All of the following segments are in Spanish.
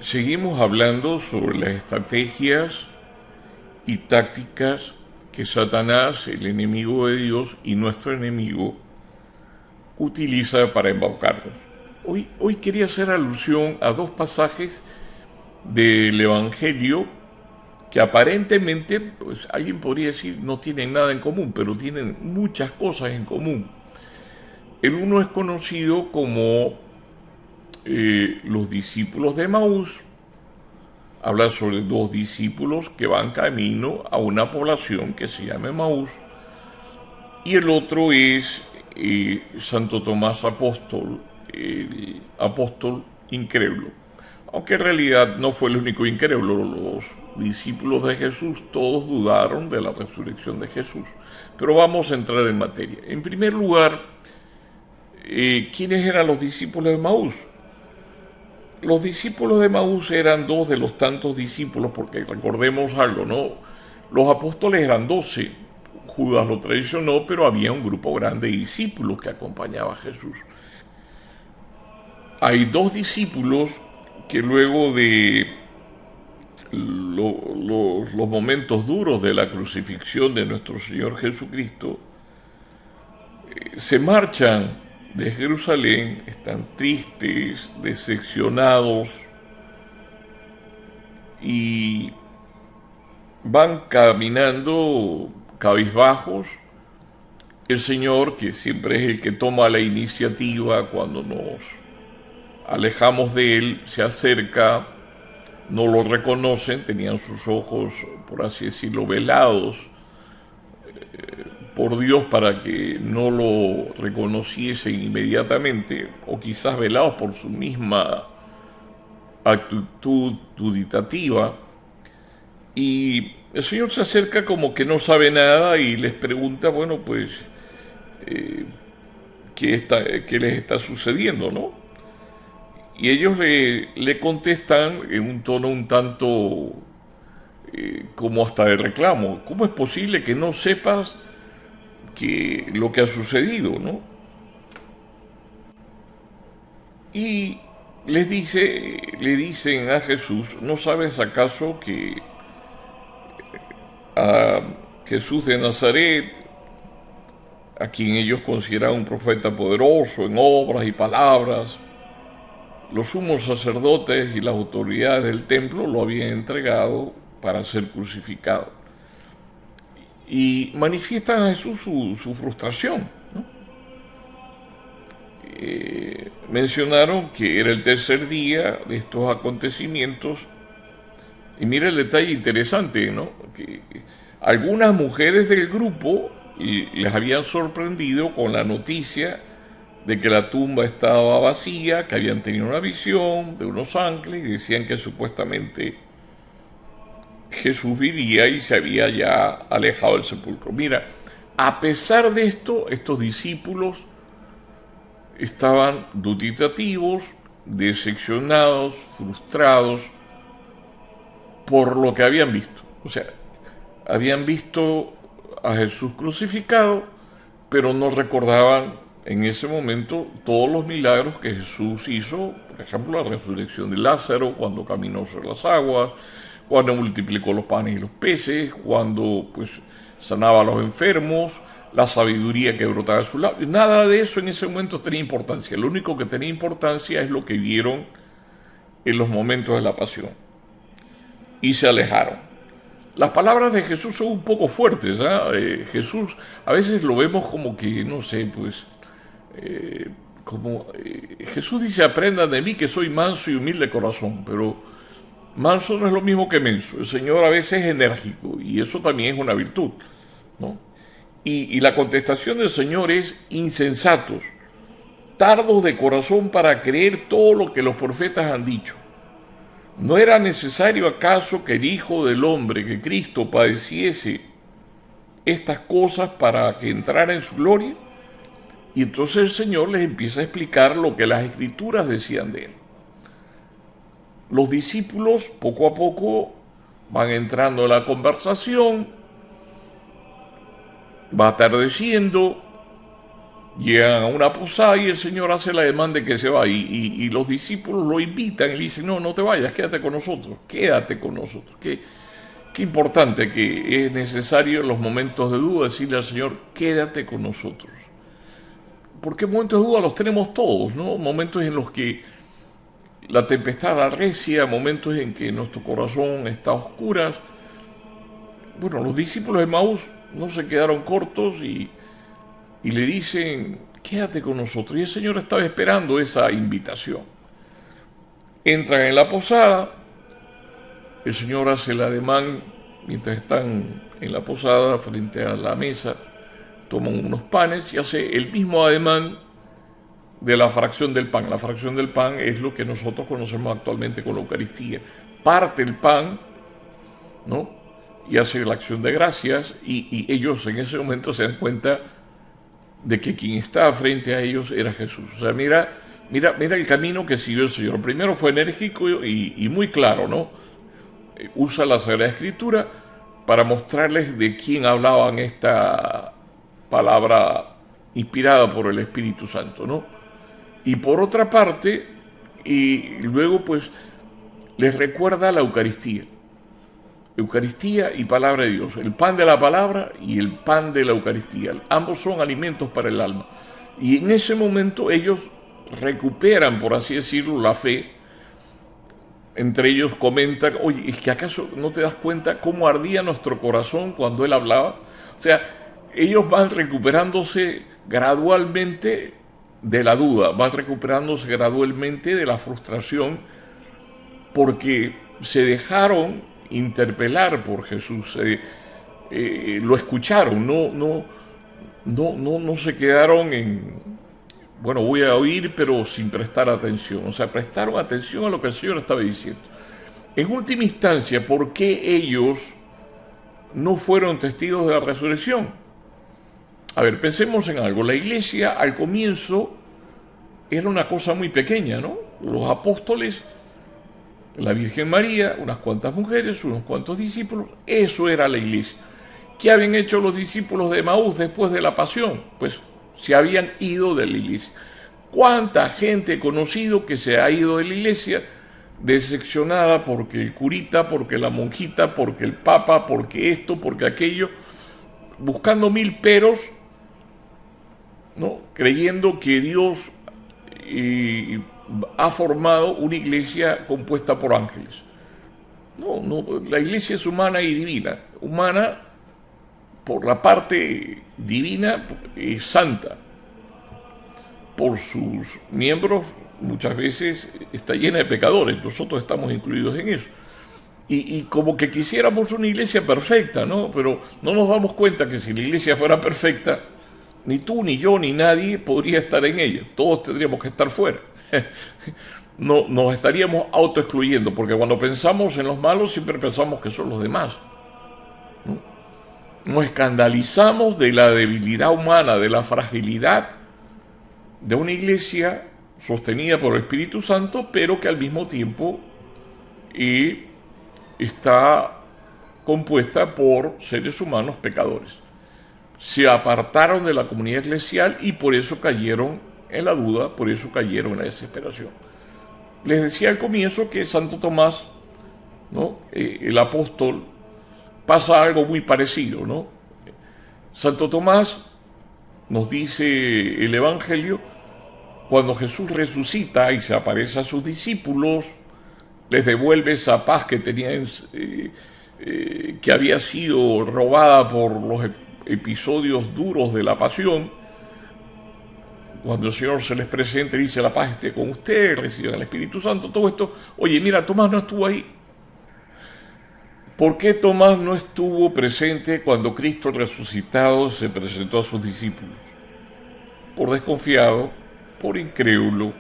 Seguimos hablando sobre las estrategias y tácticas que Satanás, el enemigo de Dios y nuestro enemigo, utiliza para embaucarnos. Hoy quería hacer alusión a dos pasajes del Evangelio que aparentemente, pues alguien podría decir, no tienen nada en común, pero tienen muchas cosas en común. El uno es conocido como los discípulos de Emaús. Habla sobre dos discípulos que van camino a una población que se llama Emaús. Y el otro es Santo Tomás Apóstol, el apóstol incrédulo. Aunque en realidad no fue el único incrédulo, los discípulos de Jesús todos dudaron de la resurrección de Jesús. Pero vamos a entrar en materia. En primer lugar, ¿quiénes eran los discípulos de Emaús? Los discípulos de Emaús eran dos de los tantos discípulos, porque recordemos algo, ¿no? Los apóstoles eran 12, Judas lo traicionó, pero había un grupo grande de discípulos que acompañaba a Jesús. Hay dos discípulos que luego de los momentos duros de la crucifixión de nuestro Señor Jesucristo, se marchan de Jerusalén, están tristes, decepcionados y van caminando cabizbajos. El Señor, que siempre es el que toma la iniciativa cuando nos alejamos de Él, se acerca, no lo reconocen, tenían sus ojos, por así decirlo, velados por Dios para que no lo reconociesen inmediatamente, o quizás velados por su misma actitud duditativa. Y el Señor se acerca como que no sabe nada y les pregunta, bueno, pues, ¿qué les está sucediendo, no? Y ellos le contestan en un tono un tanto como hasta de reclamo. ¿Cómo es posible que no sepas lo que ha sucedido, no? Y le dicen a Jesús, ¿no sabes acaso que a Jesús de Nazaret, a quien ellos consideran un profeta poderoso en obras y palabras, los sumos sacerdotes y las autoridades del templo lo habían entregado para ser crucificado? Y manifiestan a Jesús su frustración, ¿no? Mencionaron que era el tercer día de estos acontecimientos. Y mira el detalle interesante, ¿no? Que algunas mujeres del grupo les habían sorprendido con la noticia de que la tumba estaba vacía, que habían tenido una visión de unos ángeles y decían que supuestamente Jesús vivía y se había ya alejado del sepulcro. Mira, a pesar de esto, estos discípulos estaban dubitativos, decepcionados, frustrados por lo que habían visto. O sea, habían visto a Jesús crucificado, pero no recordaban en ese momento todos los milagros que Jesús hizo. Por ejemplo, la resurrección de Lázaro, cuando caminó sobre las aguas, cuando multiplicó los panes y los peces, cuando pues sanaba a los enfermos, la sabiduría que brotaba de su lado. Nada de eso en ese momento tenía importancia. Lo único que tenía importancia es lo que vieron en los momentos de la pasión. Y se alejaron. Las palabras de Jesús son un poco fuertes, ¿eh? Jesús a veces lo vemos como que, no sé, pues, Jesús dice, aprendan de mí que soy manso y humilde de corazón, pero manso no es lo mismo que menso. El Señor a veces es enérgico y eso también es una virtud, ¿no? Y la contestación del Señor es insensatos, tardos de corazón para creer todo lo que los profetas han dicho. ¿No era necesario acaso que el Hijo del Hombre, que Cristo, padeciese estas cosas para que entrara en su gloria? Y entonces el Señor les empieza a explicar lo que las Escrituras decían de él. Los discípulos poco a poco van entrando en la conversación, va atardeciendo Llegan a una posada y el Señor hace la demanda de que se va. Y los discípulos lo invitan y le dicen, no, no te vayas, quédate con nosotros, quédate con nosotros. Qué importante que es necesario en los momentos de duda decirle al Señor, quédate con nosotros. Porque momentos de duda los tenemos todos, ¿no? Momentos en los que la tempestad arrecia, momentos en que nuestro corazón está a oscuras. Bueno, los discípulos de Maús no se quedaron cortos y le dicen, quédate con nosotros. Y el Señor estaba esperando esa invitación. Entran en la posada, el Señor hace el ademán mientras están en la posada frente a la mesa, toman unos panes y hace el mismo ademán de la fracción del pan. La fracción del pan es lo que nosotros conocemos actualmente con la Eucaristía. Parte el pan, ¿no? Y hace la acción de gracias y ellos en ese momento se dan cuenta de que quien estaba frente a ellos era Jesús. O sea, mira el camino que siguió el Señor. Primero fue enérgico y muy claro, ¿no? Usa la Sagrada Escritura para mostrarles de quién hablaban esta palabra inspirada por el Espíritu Santo, ¿no? Y por otra parte, y luego pues les recuerda la Eucaristía. Eucaristía y palabra de Dios, el pan de la palabra y el pan de la Eucaristía. Ambos son alimentos para el alma. Y en ese momento ellos recuperan, por así decirlo, la fe. Entre ellos comentan, oye, ¿es que acaso no te das cuenta cómo ardía nuestro corazón cuando él hablaba? O sea, ellos van recuperándose gradualmente de la duda, van recuperándose gradualmente de la frustración, porque se dejaron interpelar por Jesús, lo escucharon, no se quedaron en, bueno, voy a oír pero sin prestar atención, o sea, prestaron atención a lo que el Señor estaba diciendo. En última instancia, ¿por qué ellos no fueron testigos de la resurrección? A ver, pensemos en algo. La iglesia al comienzo era una cosa muy pequeña, ¿no? Los apóstoles, la Virgen María, unas cuantas mujeres, unos cuantos discípulos, eso era la iglesia. ¿Qué habían hecho los discípulos de Maús después de la pasión? Pues se habían ido de la iglesia. ¿Cuánta gente he conocido que se ha ido de la iglesia decepcionada porque el curita, porque la monjita, porque el papa, porque esto, porque aquello, buscando mil peros, ¿no? Creyendo que Dios ha formado una iglesia compuesta por ángeles. No, la iglesia es humana y divina. Humana por la parte divina, santa. Por sus miembros muchas veces está llena de pecadores. Nosotros estamos incluidos en eso. Y como que quisiéramos una iglesia perfecta, ¿no? Pero no nos damos cuenta que si la iglesia fuera perfecta, ni tú, ni yo, ni nadie podría estar en ella. Todos tendríamos que estar fuera. No, nos estaríamos autoexcluyendo, porque cuando pensamos en los malos siempre pensamos que son los demás, ¿no? Nos escandalizamos de la debilidad humana, de la fragilidad de una iglesia sostenida por el Espíritu Santo, pero que al mismo tiempo está compuesta por seres humanos pecadores. Se apartaron de la comunidad eclesial y por eso cayeron en la duda, por eso cayeron en la desesperación. Les decía al comienzo que Santo Tomás, ¿no? El apóstol, pasa algo muy parecido, ¿no? Santo Tomás, nos dice el Evangelio, cuando Jesús resucita y se aparece a sus discípulos, les devuelve esa paz que tenían, que había sido robada por los episodios duros de la pasión. Cuando el Señor se les presenta y dice, la paz esté con ustedes, reciban el Espíritu Santo, todo esto. Oye, mira, Tomás no estuvo ahí. ¿Por qué Tomás no estuvo presente cuando Cristo resucitado se presentó a sus discípulos? Por desconfiado, por incrédulo.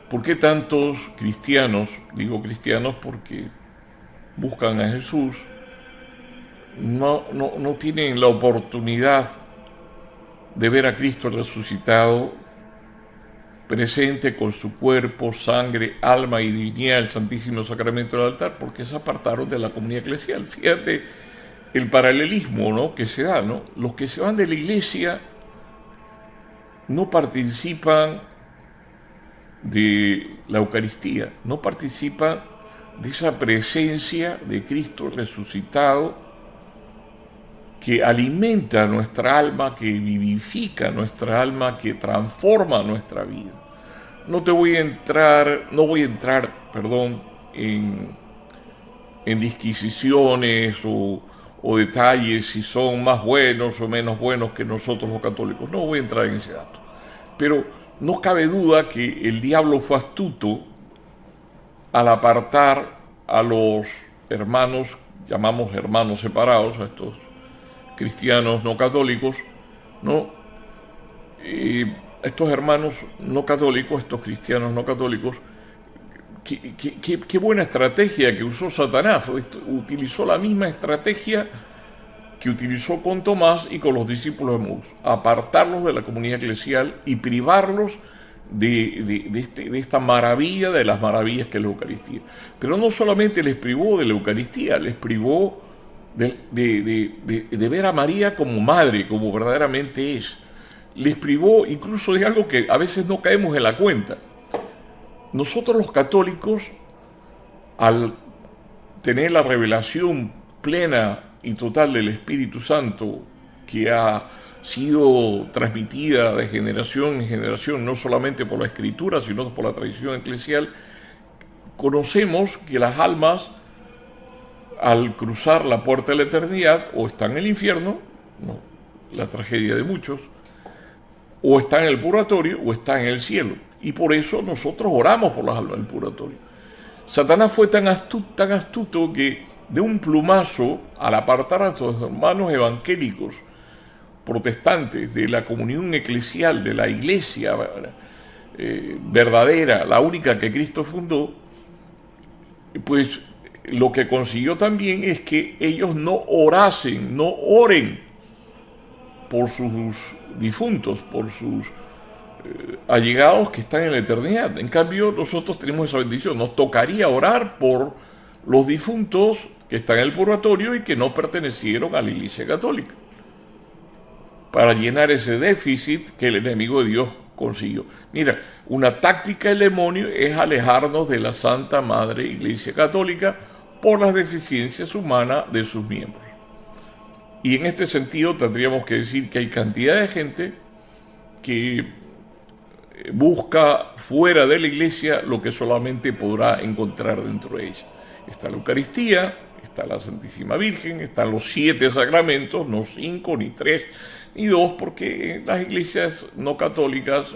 ¿Por qué tantos cristianos, digo cristianos porque buscan a Jesús, no tienen la oportunidad de ver a Cristo resucitado, presente con su cuerpo, sangre, alma y divinidad, el Santísimo Sacramento del altar, porque se apartaron de la comunidad eclesial? Fíjate el paralelismo, ¿no?, que se da, ¿no? Los que se van de la iglesia no participan de la Eucaristía, no participan de esa presencia de Cristo resucitado que alimenta nuestra alma, que vivifica nuestra alma, que transforma nuestra vida. No voy a entrar, en disquisiciones o detalles si son más buenos o menos buenos que nosotros los católicos. No voy a entrar en ese dato. Pero no cabe duda que el diablo fue astuto al apartar a los hermanos, llamamos hermanos separados, a estos cristianos no católicos, ¿no? Estos hermanos no católicos, estos cristianos no católicos, qué buena estrategia que usó Satanás. Utilizó la misma estrategia que utilizó con Tomás y con los discípulos de Maús: apartarlos de la comunidad eclesial y privarlos de esta maravilla, de las maravillas que es la Eucaristía. Pero no solamente les privó de la Eucaristía, les privó de ver a María como madre, como verdaderamente es. Les privó incluso de algo que a veces no caemos en la cuenta. Nosotros los católicos, al tener la revelación plena y total del Espíritu Santo, que ha sido transmitida de generación en generación, no solamente por la Escritura, sino por la tradición eclesial, conocemos que las almas, al cruzar la puerta de la eternidad, o están en el infierno, ¿no?, la tragedia de muchos, o están en el purgatorio, o están en el cielo. Y por eso nosotros oramos por las almas del purgatorio. Satanás fue tan astuto que de un plumazo, al apartar a sus hermanos evangélicos protestantes de la comunión eclesial, de la iglesia verdadera, la única que Cristo fundó, pues lo que consiguió también es que ellos no oren por sus difuntos, por sus allegados que están en la eternidad. En cambio, nosotros tenemos esa bendición. Nos tocaría orar por los difuntos que están en el purgatorio y que no pertenecieron a la Iglesia Católica, para llenar ese déficit que el enemigo de Dios consiguió. Mira, una táctica del demonio es alejarnos de la Santa Madre Iglesia Católica por las deficiencias humanas de sus miembros. Y en este sentido tendríamos que decir que hay cantidad de gente que busca fuera de la iglesia lo que solamente podrá encontrar dentro de ella. Está la Eucaristía, está la Santísima Virgen, están los 7 sacramentos, no 5, ni 3, ni 2, porque las iglesias no católicas,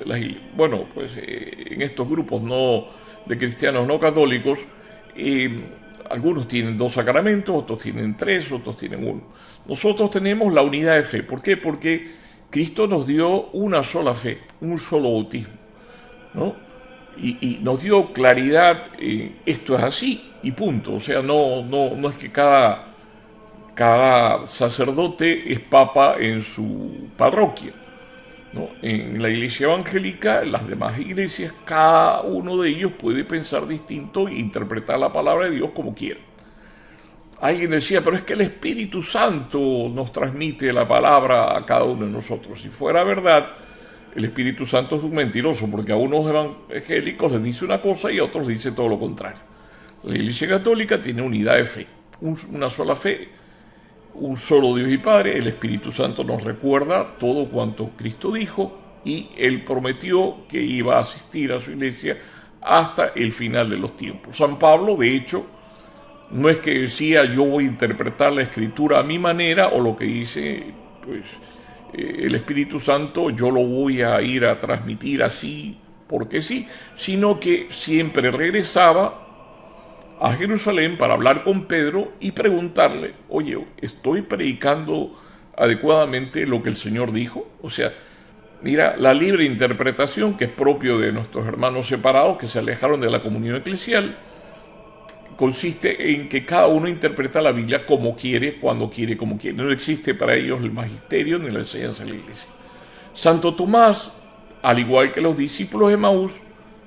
en estos grupos no de cristianos no católicos, algunos tienen 2 sacramentos, otros tienen 3, otros tienen 1. Nosotros tenemos la unidad de fe. ¿Por qué? Porque Cristo nos dio una sola fe, un solo bautismo, ¿no? Y nos dio claridad, esto es así y punto. O sea, no es que cada sacerdote es papa en su parroquia, ¿no? En la iglesia evangélica, en las demás iglesias, cada uno de ellos puede pensar distinto e interpretar la palabra de Dios como quiera. Alguien decía, pero es que el Espíritu Santo nos transmite la palabra a cada uno de nosotros. Si fuera verdad, el Espíritu Santo es un mentiroso, porque a unos evangélicos les dice una cosa y a otros les dice todo lo contrario. La Iglesia Católica tiene unidad de fe, una sola fe, un solo Dios y Padre. El Espíritu Santo nos recuerda todo cuanto Cristo dijo y Él prometió que iba a asistir a su iglesia hasta el final de los tiempos. San Pablo, de hecho, no es que decía yo voy a interpretar la Escritura a mi manera, o lo que dice el Espíritu Santo yo lo voy a ir a transmitir así porque sí, sino que siempre regresaba a Jerusalén para hablar con Pedro y preguntarle, oye, ¿estoy predicando adecuadamente lo que el Señor dijo? O sea, mira, la libre interpretación que es propio de nuestros hermanos separados que se alejaron de la comunión eclesial consiste en que cada uno interpreta la Biblia como quiere, cuando quiere, como quiere. No existe para ellos el magisterio ni la enseñanza de la iglesia. Santo Tomás, al igual que los discípulos de Maús,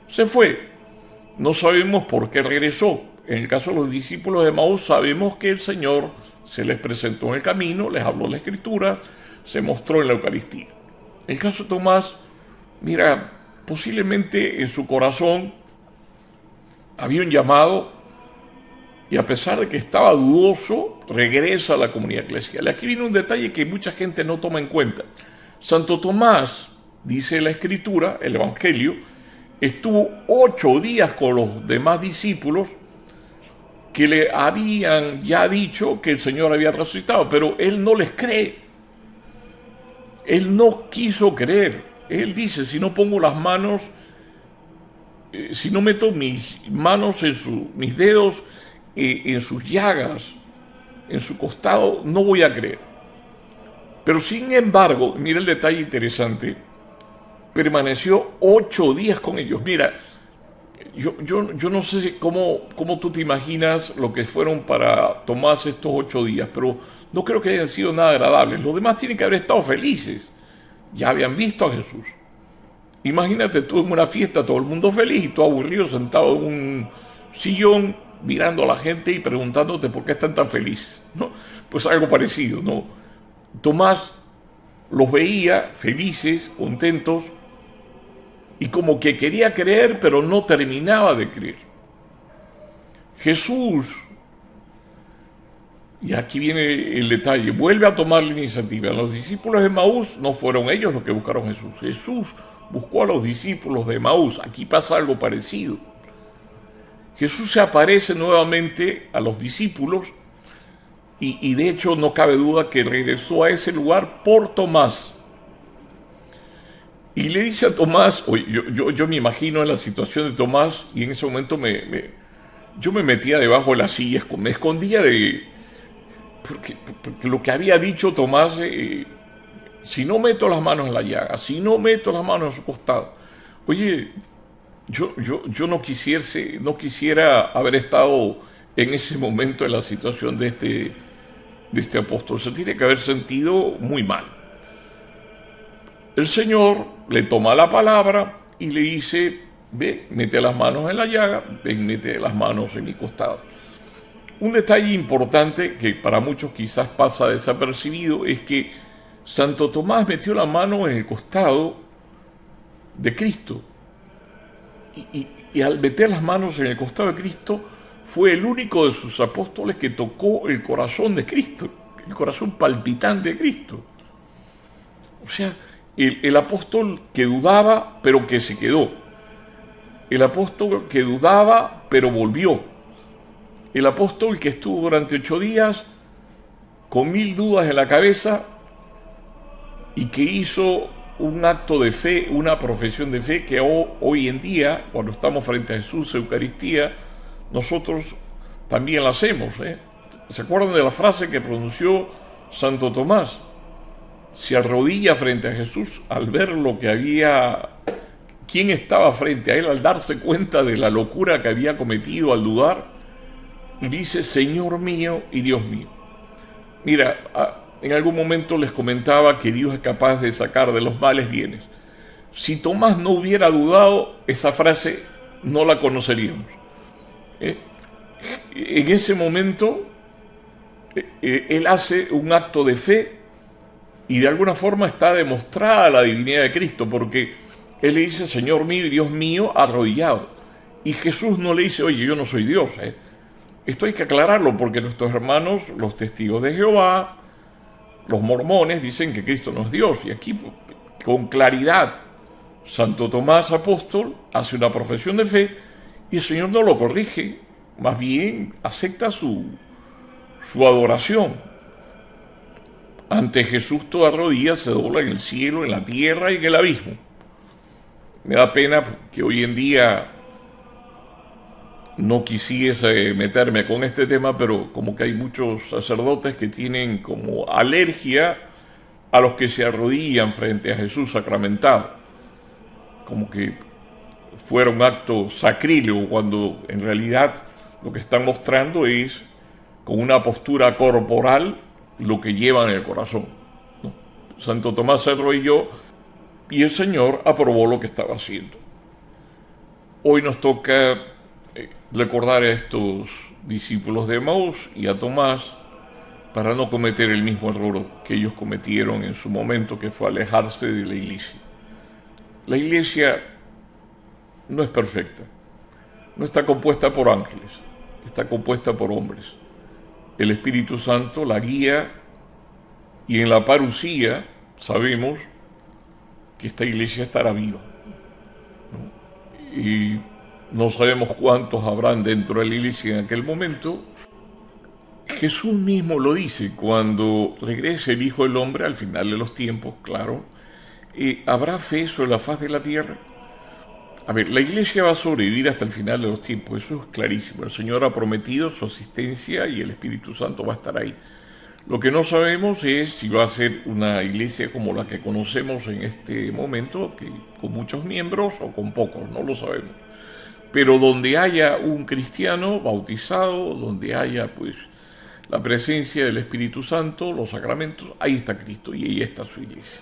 se fue. No sabemos por qué regresó. En el caso de los discípulos de Maús sabemos que el Señor se les presentó en el camino, les habló la Escritura, se mostró en la Eucaristía. El caso de Tomás, mira, posiblemente en su corazón había un llamado y a pesar de que estaba dudoso, regresa a la comunidad eclesial. Aquí viene un detalle que mucha gente no toma en cuenta. Santo Tomás, dice la Escritura, el Evangelio, estuvo 8 días con los demás discípulos que le habían ya dicho que el Señor había resucitado, pero él no les cree. Él no quiso creer. Él dice, si no pongo las manos, si no meto mis manos mis dedos en sus llagas, en su costado, no voy a creer. Pero sin embargo, mira el detalle interesante, permaneció 8 días con ellos. Mira, yo no sé cómo tú te imaginas lo que fueron para Tomás estos 8 días, pero no creo que hayan sido nada agradables. Los demás tienen que haber estado felices. Ya habían visto a Jesús. Imagínate tú en una fiesta, todo el mundo feliz y tú aburrido sentado en un sillón mirando a la gente y preguntándote por qué están tan felices, ¿no? Pues algo parecido, ¿no? Tomás los veía felices, contentos y como que quería creer, pero no terminaba de creer. Jesús, y aquí viene el detalle, vuelve a tomar la iniciativa. Los discípulos de Emaús no fueron ellos los que buscaron a Jesús. Jesús buscó a los discípulos de Emaús. Aquí pasa algo parecido. Jesús se aparece nuevamente a los discípulos y de hecho no cabe duda que regresó a ese lugar por Tomás. Y le dice a Tomás, oye, yo me imagino en la situación de Tomás y en ese momento yo me metía debajo de las sillas, me escondía porque lo que había dicho Tomás, si no meto las manos en la llaga, si no meto las manos en su costado, oye, yo no quisiera haber estado en ese momento en la situación de este apóstol. Se tiene que haber sentido muy mal. El Señor le toma la palabra y le dice, ve, mete las manos en la llaga, ven, mete las manos en mi costado. Un detalle importante que para muchos quizás pasa desapercibido es que Santo Tomás metió la mano en el costado de Cristo. Y al meter las manos en el costado de Cristo, fue el único de sus apóstoles que tocó el corazón de Cristo, el corazón palpitante de Cristo. O sea, el apóstol que dudaba, pero que se quedó. El apóstol que dudaba, pero volvió. El apóstol que estuvo durante 8 días con 1000 dudas en la cabeza y que hizo un acto de fe, una profesión de fe que hoy en día, cuando estamos frente a Jesús, Eucaristía, nosotros también la hacemos. ¿Se acuerdan de la frase que pronunció Santo Tomás? Se arrodilla frente a Jesús al ver lo que había, quién estaba frente a él, al darse cuenta de la locura que había cometido al dudar, y dice, Señor mío y Dios mío. Mira, en algún momento les comentaba que Dios es capaz de sacar de los males bienes. Si Tomás no hubiera dudado, esa frase no la conoceríamos. En ese momento, él hace un acto de fe y de alguna forma está demostrada la divinidad de Cristo, porque él le dice, Señor mío y Dios mío, arrodillado. Y Jesús no le dice, oye, yo no soy Dios. Esto hay que aclararlo, porque nuestros hermanos, los testigos de Jehová, los mormones, dicen que Cristo no es Dios. Y aquí, con claridad, Santo Tomás apóstol hace una profesión de fe y el Señor no lo corrige, más bien acepta su adoración. Ante Jesús toda rodilla se dobla en el cielo, en la tierra y en el abismo. Me da pena que hoy en día no quisiese meterme con este tema, pero como que hay muchos sacerdotes que tienen como alergia a los que se arrodillan frente a Jesús sacramentado. Como que fuera un acto sacrílego, cuando en realidad lo que están mostrando es con una postura corporal lo que llevan en el corazón, ¿no? Santo Tomás se arrodilló y el Señor aprobó lo que estaba haciendo. Hoy nos toca recordar a estos discípulos de Emaús y a Tomás para no cometer el mismo error que ellos cometieron en su momento, que fue alejarse de la iglesia. La iglesia no es perfecta, no está compuesta por ángeles, está compuesta por hombres. El Espíritu Santo la guía y en la parucía sabemos que esta iglesia estará viva, ¿no? Y no sabemos cuántos habrán dentro de la iglesia en aquel momento. Jesús mismo lo dice, cuando regrese el Hijo del Hombre al final de los tiempos, claro, ¿habrá fe sobre la faz de la tierra? A ver, la iglesia va a sobrevivir hasta el final de los tiempos, eso es clarísimo. El Señor ha prometido su asistencia y el Espíritu Santo va a estar ahí. Lo que no sabemos es si va a ser una iglesia como la que conocemos en este momento, que con muchos miembros o con pocos, no lo sabemos. Pero donde haya un cristiano bautizado, donde haya pues la presencia del Espíritu Santo, los sacramentos, ahí está Cristo y ahí está su iglesia.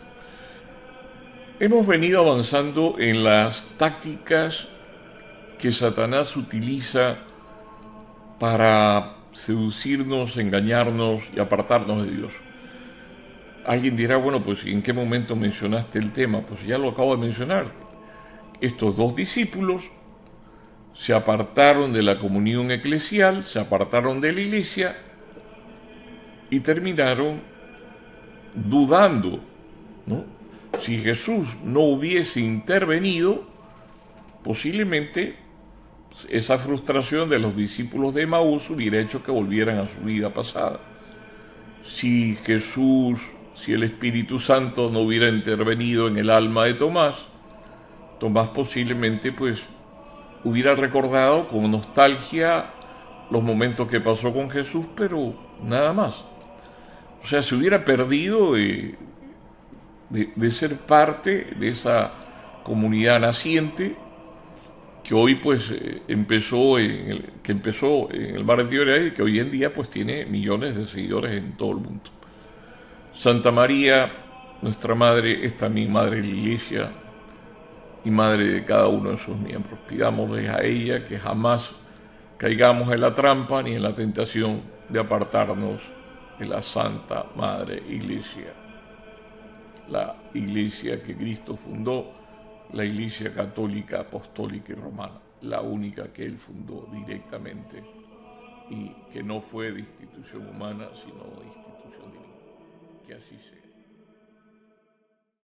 Hemos venido avanzando en las tácticas que Satanás utiliza para seducirnos, engañarnos y apartarnos de Dios. Alguien dirá, bueno, pues ¿en qué momento mencionaste el tema? Pues ya lo acabo de mencionar. Estos dos discípulos se apartaron de la comunión eclesial, se apartaron de la iglesia y terminaron dudando, ¿no? Si Jesús no hubiese intervenido, posiblemente esa frustración de los discípulos de Emaús hubiera hecho que volvieran a su vida pasada. Si el Espíritu Santo no hubiera intervenido en el alma de Tomás, Tomás posiblemente pues hubiera recordado con nostalgia los momentos que pasó con Jesús, pero nada más. O sea, se hubiera perdido de ser parte de esa comunidad naciente que hoy pues empezó en el mar de Tiberias y que hoy en día pues tiene millones de seguidores en todo el mundo. Santa María, nuestra madre, es también madre de la iglesia y madre de cada uno de sus miembros. Pidámosle a ella que jamás caigamos en la trampa ni en la tentación de apartarnos de la Santa Madre Iglesia, la iglesia que Cristo fundó, la iglesia católica, apostólica y romana, la única que él fundó directamente y que no fue de institución humana, sino de institución divina. Que así sea.